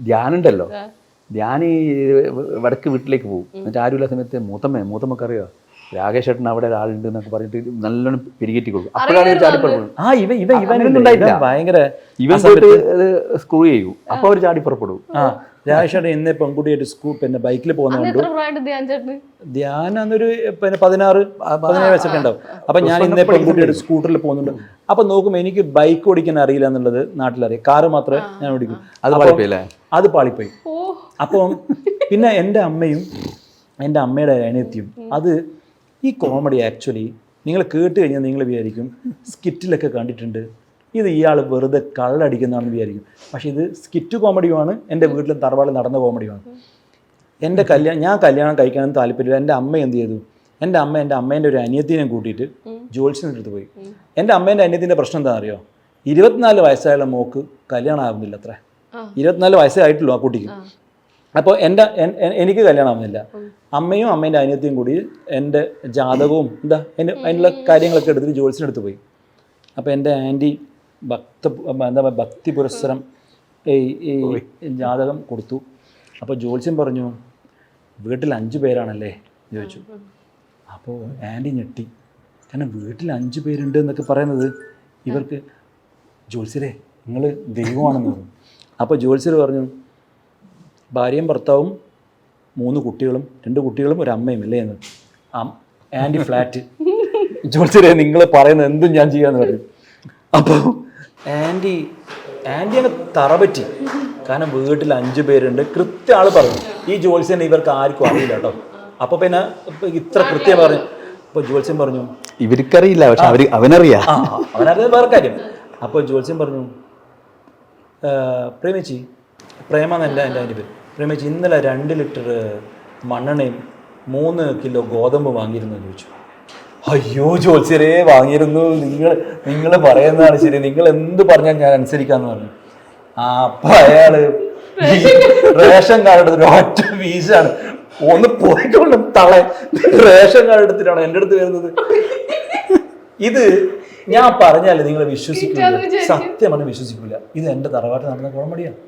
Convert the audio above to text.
ധ്യാനുണ്ടല്ലോ, ധ്യാൻ ഈ വടക്ക് വീട്ടിലേക്ക് പോകും. എന്നിട്ട് ആരുമില്ല സമയത്ത് മൂത്തമ്മക്കറിയോ രാകേഷ് ഏട്ടൻ അവിടെ ഒരാളുണ്ട് എന്നൊക്കെ പറഞ്ഞിട്ട് നല്ലോണം പിരികെറ്റി കൊടുക്കും. അപ്പോഴാണ് ഒരു ചാടിപ്പുറപ്പെടും. ഭയങ്കര ഇവൻ പോയിട്ട് സ്ക്രൂ ചെയ്യൂ, അപ്പൊ അവർ ചാടിപ്പുറപ്പെടും. രാകേഷ് ഏട്ടൻ ഇന്ന് പെൺകുട്ടിയായിട്ട് പിന്നെ ബൈക്കിൽ പോകുന്നുണ്ട്. ധ്യാൻ അന്നൊരു പിന്നെ 16-17 വയസ്സൊക്കെ ഉണ്ടാവും. അപ്പൊ ഞാൻ ഇന്നേ പെൺകുട്ടിയായിട്ട് സ്കൂട്ടറിൽ പോകുന്നുണ്ട്. അപ്പൊ നോക്കുമ്പോൾ എനിക്ക് ബൈക്ക് ഓടിക്കാൻ അറിയില്ല എന്നുള്ളത് നാട്ടിലറിയാം. കാറ് മാത്രമേ ഞാൻ ഓടിക്കും. അത് പാളിപ്പോയി. അപ്പം പിന്നെ എൻ്റെ അമ്മയും എൻ്റെ അമ്മയുടെ അനിയത്തിയും അത് ഈ കോമഡി ആക്ച്വലി നിങ്ങൾ കേട്ട് കഴിഞ്ഞാൽ നിങ്ങൾ വിചാരിക്കും സ്കിറ്റിലൊക്കെ കണ്ടിട്ടുണ്ട്, ഇത് ഇയാൾ വെറുതെ കള്ളടിക്കുന്നതാണെന്ന് വിചാരിക്കും. പക്ഷേ ഇത് സ്കിറ്റ് കോമഡിയുമാണ്, എൻ്റെ വീട്ടിലും തറവാട് നടന്ന കോമഡിയുമാണ്. എൻ്റെ ഞാൻ കല്യാണം കഴിക്കാനും താല്പര്യമില്ല. എൻ്റെ അമ്മ എന്ത് ചെയ്തു, എൻ്റെ അമ്മേൻ്റെ ഒരു അനിയത്തിനെ കൂട്ടിയിട്ട് ജോത്സ്യൻ്റെ അടുത്ത് പോയി. എൻ്റെ അമ്മേൻ്റെ അനിയത്തിൻ്റെ പ്രശ്നം എന്താ അറിയോ, 24 വയസ്സായുള്ള മോക്ക് കല്യാണം ആകുന്നില്ല. അത്ര 24 വയസ്സേ ആയിട്ടുള്ളൂ ആ കുട്ടിക്ക്. അപ്പോൾ എനിക്ക് കല്യാണം ആവുന്നില്ല. അമ്മയും അമ്മേൻ്റെ അനിയത്തിയും കൂടി എൻ്റെ ജാതകവും അതിനുള്ള കാര്യങ്ങളൊക്കെ എടുത്തിട്ട് ജോത്സ്യൻ്റെ അടുത്ത് പോയി. അപ്പോൾ എൻ്റെ ആൻറ്റി ഭക്തി പുരസ്സരം ഈ ജാതകം കൊടുത്തു. അപ്പോൾ ജോത്സ്യൻ പറഞ്ഞു, വീട്ടിൽ 5 പേരാണല്ലേ ചോദിച്ചു. അപ്പോൾ ആൻറ്റി ഞെട്ടി. കാരണം വീട്ടിൽ 5 പേരുണ്ട് എന്നൊക്കെ പറയുന്നത് ഇവർക്ക്, ജോത്സ്യരെ നിങ്ങൾ ദൈവമാണെന്ന് പറഞ്ഞു. അപ്പോൾ ജോത്സ്യർ പറഞ്ഞു, ഭാര്യയും ഭർത്താവും 3 കുട്ടികളും 2 കുട്ടികളും ഒരു അമ്മയും അല്ലേ എന്ന്. Anti flat. ജോത്സ്യരെ നിങ്ങൾ പറയുന്നത് എന്തും ഞാൻ ചെയ്യാമെന്ന് പറഞ്ഞു. അപ്പോൾ ആൻറ്റി അങ്ങ് തറപറ്റി. കാരണം വീട്ടിൽ 5 പേരുണ്ട്, കൃത്യ ആൾ പറഞ്ഞു. ഈ ജോത്സ്യനെ ഇവർക്ക് ആർക്കും അറിയില്ല കേട്ടോ. അപ്പോൾ പിന്നെ ഇത്ര കൃത്യം പറഞ്ഞു. അപ്പോൾ ജോത്സ്യൻ പറഞ്ഞു, ഇവർക്കറിയില്ല, പക്ഷെ അവനറിയാം. അവനറിയാൻ വേറെ കാര്യം. അപ്പോൾ ജോത്സ്യൻ പറഞ്ഞു, പ്രേമിച്ചി, പ്രേമ എന്നല്ല എൻ്റെ അതിൻ്റെ പേര്, പ്രേമിച്ചി ഇന്നലെ 2 ലിറ്റർ മണ്ണെണ്ണയും 3 കിലോ ഗോതമ്പ് വാങ്ങിയിരുന്നു ചോദിച്ചു. അയ്യോ ജോത്സ്യരെ, വാങ്ങിയിരുന്നു, നിങ്ങൾ പറയുന്നതാണ് ശരി, നിങ്ങൾ എന്ത് പറഞ്ഞാൽ ഞാൻ അനുസരിക്കാമെന്ന് പറഞ്ഞു. അപ്പം അയാൾ റേഷൻ കാർഡ് എടുത്തിട്ട് ഒറ്റ വീശാണ്. ഒന്ന് പോയിക്കൊണ്ട് തള റേഷൻ കാർഡ് എടുത്തിട്ടാണ് എൻ്റെ അടുത്ത് വരുന്നത്. ഇത് ഞാൻ പറഞ്ഞാൽ നിങ്ങൾ വിശ്വസിക്കില്ല, സത്യമാണ് വിശ്വസിക്കില്ല. ഇത് എൻ്റെ തറവാട്ടിൽ നടന്ന കോമഡിയാണ്.